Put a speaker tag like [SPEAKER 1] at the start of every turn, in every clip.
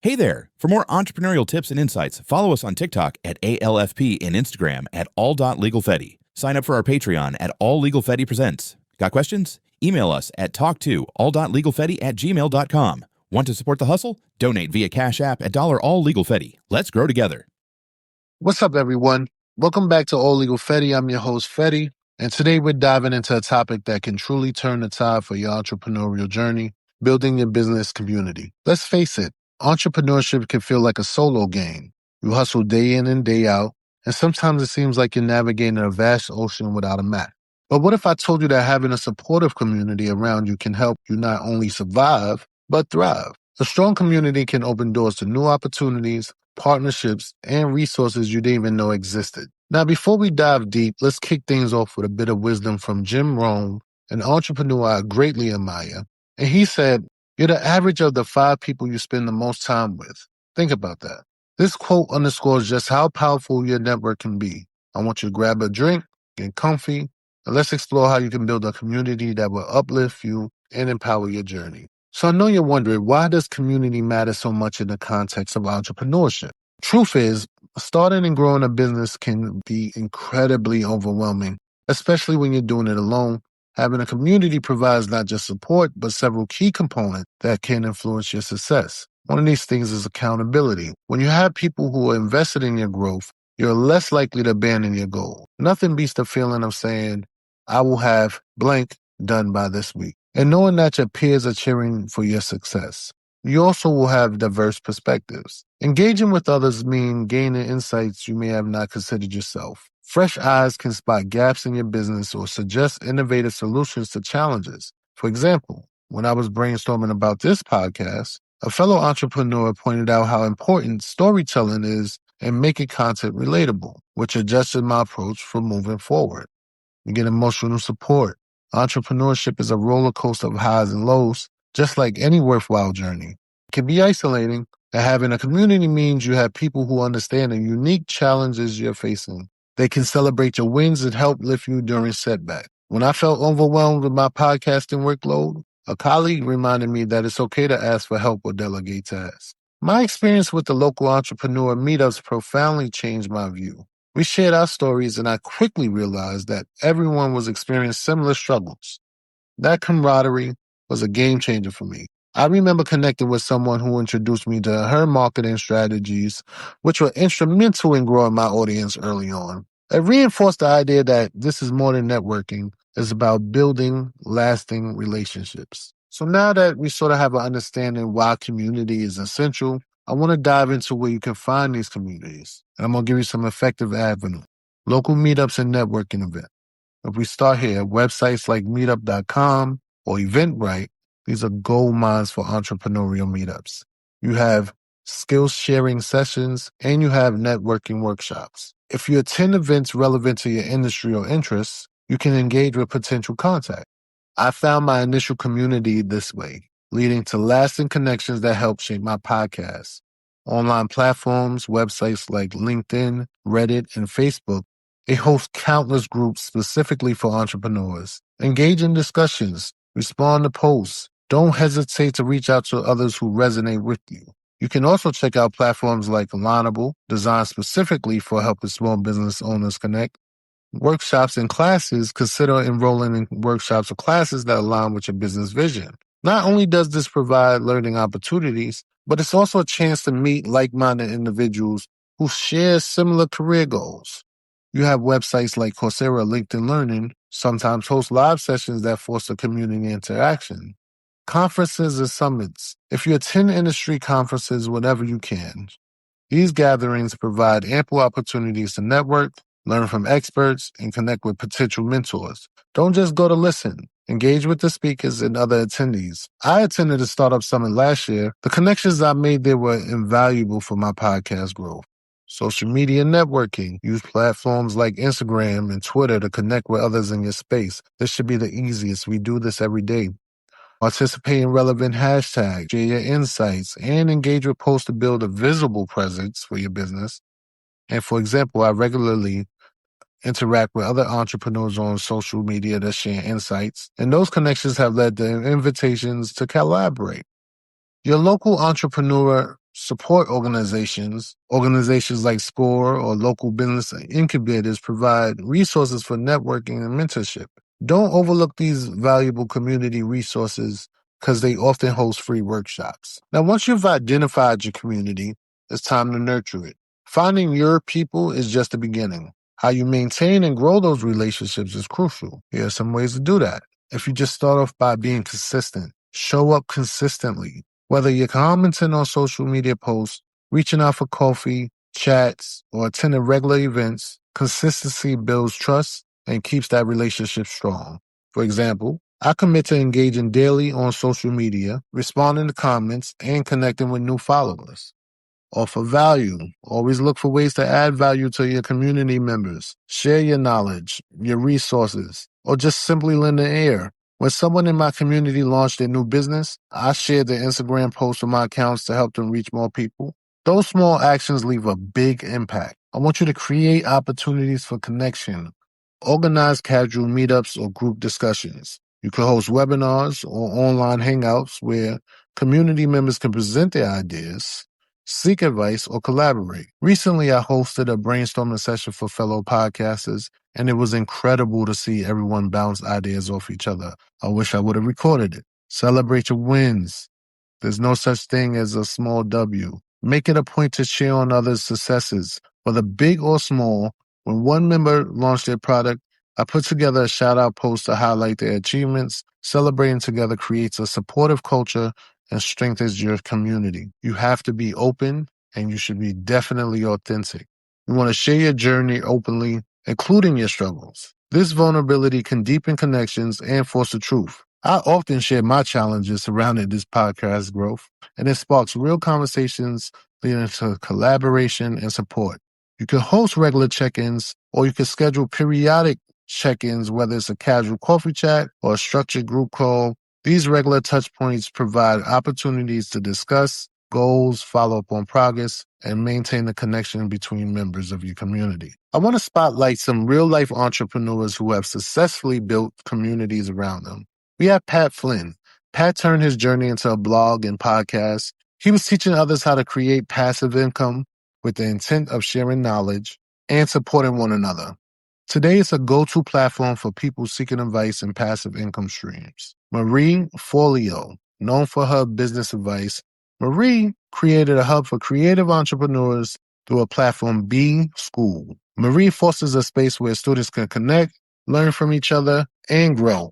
[SPEAKER 1] Hey there! For more entrepreneurial tips and insights, follow us on TikTok at ALFP and Instagram at all.legalfetti. Sign up for our Patreon at All Legal Fetti Presents. Got questions? Email us at talk2all.legalfetti@gmail.com. Want to support the hustle? Donate via Cash App at $alllegalfetti. Let's grow together.
[SPEAKER 2] What's up, everyone? Welcome back to All Legal Fetti. I'm your host, Fetti, and today we're diving into a topic that can truly turn the tide for your entrepreneurial journey, building your business community. Let's face it, entrepreneurship can feel like a solo game. You hustle day in and day out, and sometimes it seems like you're navigating a vast ocean without a map. But what if I told you that having a supportive community around you can help you not only survive, but thrive? A strong community can open doors to new opportunities, partnerships, and resources you didn't even know existed. Now, before we dive deep, let's kick things off with a bit of wisdom from Jim Rohn, an entrepreneur I greatly admire. And he said, "You're the average of the 5 people you spend the most time with." Think about that. This quote underscores just how powerful your network can be. I want you to grab a drink, get comfy, and let's explore how you can build a community that will uplift you and empower your journey. So I know you're wondering, why does community matter so much in the context of entrepreneurship? Truth is, starting and growing a business can be incredibly overwhelming, especially when you're doing it alone. Having a community provides not just support, but several key components that can influence your success. One of these things is accountability. When you have people who are invested in your growth, you're less likely to abandon your goal. Nothing beats the feeling of saying, I will have blank done by this week, and knowing that your peers are cheering for your success. You also will have diverse perspectives. Engaging with others means gaining insights you may have not considered yourself. Fresh eyes can spot gaps in your business or suggest innovative solutions to challenges. For example, when I was brainstorming about this podcast, a fellow entrepreneur pointed out how important storytelling is and making content relatable, which adjusted my approach for moving forward. You get emotional support. Entrepreneurship is a roller coaster of highs and lows, just like any worthwhile journey. It can be isolating, and having a community means you have people who understand the unique challenges you're facing. They can celebrate your wins and help lift you during setbacks. When I felt overwhelmed with my podcasting workload, a colleague reminded me that it's okay to ask for help or delegate tasks. My experience with the local entrepreneur meetups profoundly changed my view. We shared our stories, and I quickly realized that everyone was experiencing similar struggles. That camaraderie was a game changer for me. I remember connecting with someone who introduced me to her marketing strategies, which were instrumental in growing my audience early on. It reinforced the idea that this is more than networking. It's about building lasting relationships. So now that we sort of have an understanding why community is essential, I want to dive into where you can find these communities. And I'm going to give you some effective avenues. Local meetups and networking events. If we start here, websites like meetup.com or Eventbrite, these are gold mines for entrepreneurial meetups. You have skills sharing sessions and you have networking workshops. If you attend events relevant to your industry or interests, you can engage with potential contacts. I found my initial community this way, leading to lasting connections that help shape my podcast. Online platforms, websites like LinkedIn, Reddit, and Facebook, they host countless groups specifically for entrepreneurs. Engage in discussions, respond to posts. Don't hesitate to reach out to others who resonate with you. You can also check out platforms like Alignable, designed specifically for helping small business owners connect. Workshops and classes, consider enrolling in workshops or classes that align with your business vision. Not only does this provide learning opportunities, but it's also a chance to meet like-minded individuals who share similar career goals. You have websites like Coursera, LinkedIn Learning, sometimes host live sessions that foster community interaction. Conferences and summits. If you attend industry conferences whenever you can, these gatherings provide ample opportunities to network, learn from experts, and connect with potential mentors. Don't just go to listen. Engage with the speakers and other attendees. I attended a startup summit last year. The connections I made there were invaluable for my podcast growth. Social media networking. Use platforms like Instagram and Twitter to connect with others in your space. This should be the easiest. We do this every day. Participate in relevant hashtags, share your insights, and engage with posts to build a visible presence for your business. And for example, I regularly interact with other entrepreneurs on social media that share insights, and those connections have led to invitations to collaborate. Your local entrepreneur Support organizations like SCORE or local business incubators provide resources for networking and mentorship. Don't overlook these valuable community resources because they often host free workshops. Now, once you've identified your community, it's time to nurture it. Finding your people is just the beginning. How you maintain and grow those relationships is crucial. Here are some ways to do that. If you just start off by being consistent, show up consistently. Whether you're commenting on social media posts, reaching out for coffee, chats, or attending regular events, consistency builds trust and keeps that relationship strong. For example, I commit to engaging daily on social media, responding to comments, and connecting with new followers. Offer value. Always look for ways to add value to your community members. Share your knowledge, your resources, or just simply lend an ear. When someone in my community launched their new business, I shared their Instagram posts on my accounts to help them reach more people. Those small actions leave a big impact. I want you to create opportunities for connection. Organize casual meetups or group discussions. You can host webinars or online hangouts where community members can present their ideas, seek advice, or collaborate. Recently, I hosted a brainstorming session for fellow podcasters, and it was incredible to see everyone bounce ideas off each other. I wish I would have recorded it. Celebrate your wins. There's no such thing as a small W. Make it a point to share on others' successes, whether big or small. When one member launched their product, I put together a shout-out post to highlight their achievements. Celebrating together creates a supportive culture and strengthens your community. You have to be open, and you should be definitely authentic. You want to share your journey openly, including your struggles. This vulnerability can deepen connections and foster truth. I often share my challenges surrounding this podcast growth, and it sparks real conversations leading to collaboration and support. You can host regular check-ins, or you can schedule periodic check-ins, whether it's a casual coffee chat or a structured group call. These regular touch points provide opportunities to discuss goals, follow up on progress, and maintain the connection between members of your community. I want to spotlight some real-life entrepreneurs who have successfully built communities around them. We have Pat Flynn. Pat turned his journey into a blog and podcast. He was teaching others how to create passive income with the intent of sharing knowledge and supporting one another. Today, it's a go-to platform for people seeking advice in passive income streams. Marie Forleo, known for her business advice, Marie created a hub for creative entrepreneurs through a platform, B School. Marie fosters a space where students can connect, learn from each other, and grow.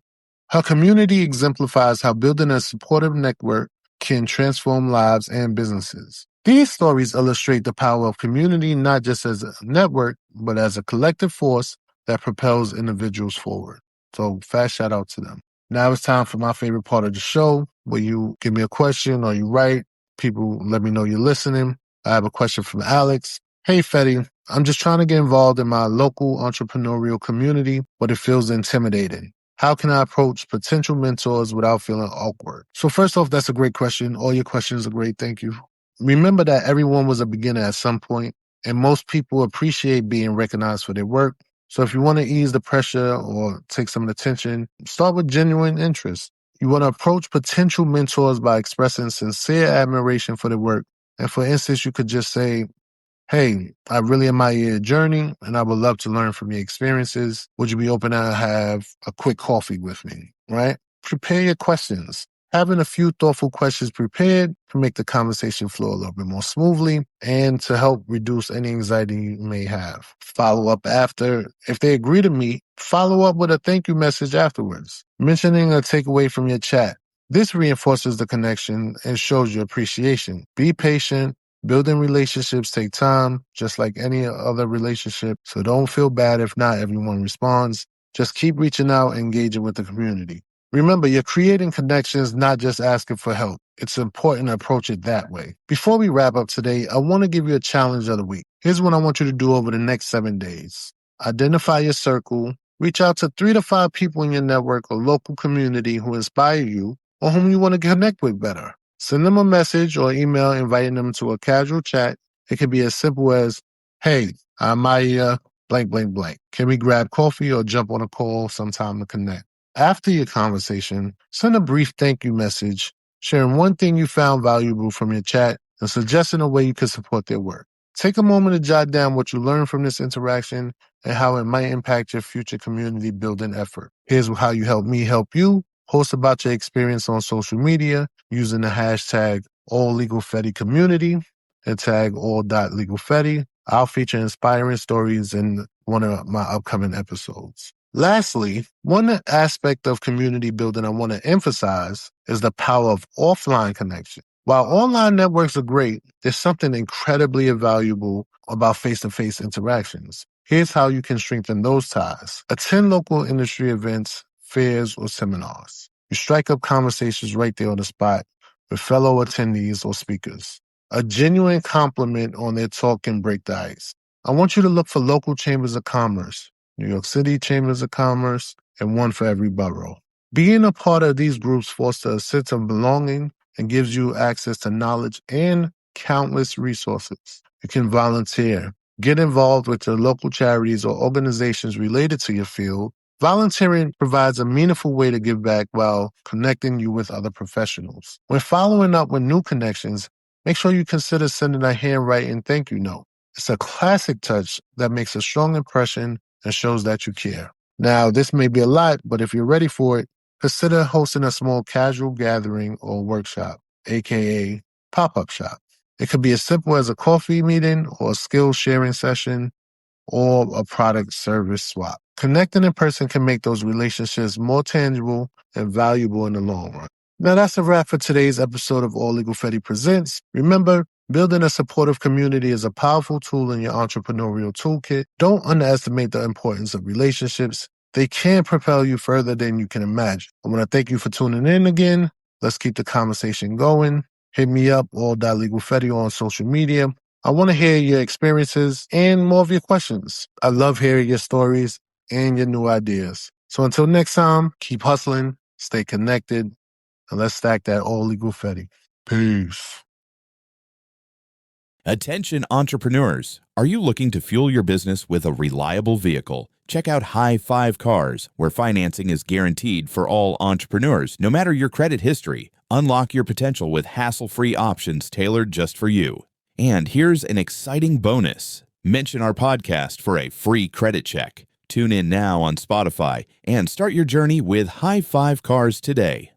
[SPEAKER 2] Her community exemplifies how building a supportive network can transform lives and businesses. These stories illustrate the power of community not just as a network, but as a collective force that propels individuals forward. So fast shout out to them. Now it's time for my favorite part of the show, where you give me a question or you write. People let me know you're listening. I have a question from Alex. Hey, Fetti, I'm just trying to get involved in my local entrepreneurial community, but it feels intimidating. How can I approach potential mentors without feeling awkward? So first off, that's a great question. All your questions are great. Thank you. Remember that everyone was a beginner at some point, and most people appreciate being recognized for their work. So if you want to ease the pressure or take some of the tension, start with genuine interest. You want to approach potential mentors by expressing sincere admiration for their work. And for instance, you could just say, hey, I really admire your journey, and I would love to learn from your experiences. Would you be open to have a quick coffee with me, right? Prepare your questions. Having a few thoughtful questions prepared can make the conversation flow a little bit more smoothly and to help reduce any anxiety you may have. Follow up after. If they agree to meet, follow up with a thank you message afterwards, mentioning a takeaway from your chat. This reinforces the connection and shows your appreciation. Be patient. Building relationships take time, just like any other relationship. So don't feel bad if not everyone responds. Just keep reaching out and engaging with the community. Remember, you're creating connections, not just asking for help. It's important to approach it that way. Before we wrap up today, I want to give you a challenge of the week. Here's what I want you to do over the next 7 days. Identify your circle. Reach out to 3 to 5 people in your network or local community who inspire you or whom you want to connect with better. Send them a message or email inviting them to a casual chat. It can be as simple as, hey, I'm Maya, blank, blank, blank. Can we grab coffee or jump on a call sometime to connect? After your conversation, send a brief thank you message, sharing one thing you found valuable from your chat and suggesting a way you can support their work. Take a moment to jot down what you learned from this interaction and how it might impact your future community building effort. Here's how you help me help you. Post about your experience on social media using the hashtag AllLegalFettiCommunity and tag all.legalfetti. I'll feature inspiring stories in one of my upcoming episodes. Lastly, one aspect of community building I want to emphasize is the power of offline connection. While online networks are great, there's something incredibly valuable about face-to-face interactions. Here's how you can strengthen those ties. Attend local industry events, fairs, or seminars. You strike up conversations right there on the spot with fellow attendees or speakers. A genuine compliment on their talk can break the ice. I want you to look for local chambers of commerce, New York City Chambers of Commerce, and one for every borough. Being a part of these groups fosters a sense of belonging and gives you access to knowledge and countless resources. You can volunteer, get involved with your local charities or organizations related to your field. Volunteering provides a meaningful way to give back while connecting you with other professionals. When following up with new connections, make sure you consider sending a handwritten thank you note. It's a classic touch that makes a strong impression and shows that you care. Now, this may be a lot, but if you're ready for it, consider hosting a small casual gathering or workshop, aka pop-up shop. It could be as simple as a coffee meeting or a skill sharing session or a product service swap. Connecting in person can make those relationships more tangible and valuable in the long run. Now, that's a wrap for today's episode of All Legal Fetti Presents. Remember, building a supportive community is a powerful tool in your entrepreneurial toolkit. Don't underestimate the importance of relationships. They can propel you further than you can imagine. I want to thank you for tuning in again. Let's keep the conversation going. Hit me up, all.legalfetti on social media. I want to hear your experiences and more of your questions. I love hearing your stories and your new ideas. So until next time, keep hustling, stay connected, and let's stack that all legal Fetti. Peace.
[SPEAKER 1] Attention entrepreneurs. Are you looking to fuel your business with a reliable vehicle? Check out High Five Cars, where financing is guaranteed for all entrepreneurs, no matter your credit history. Unlock your potential with hassle-free options tailored just for you. And here's an exciting bonus. Mention our podcast for a free credit check. Tune in now on Spotify and start your journey with High Five Cars today.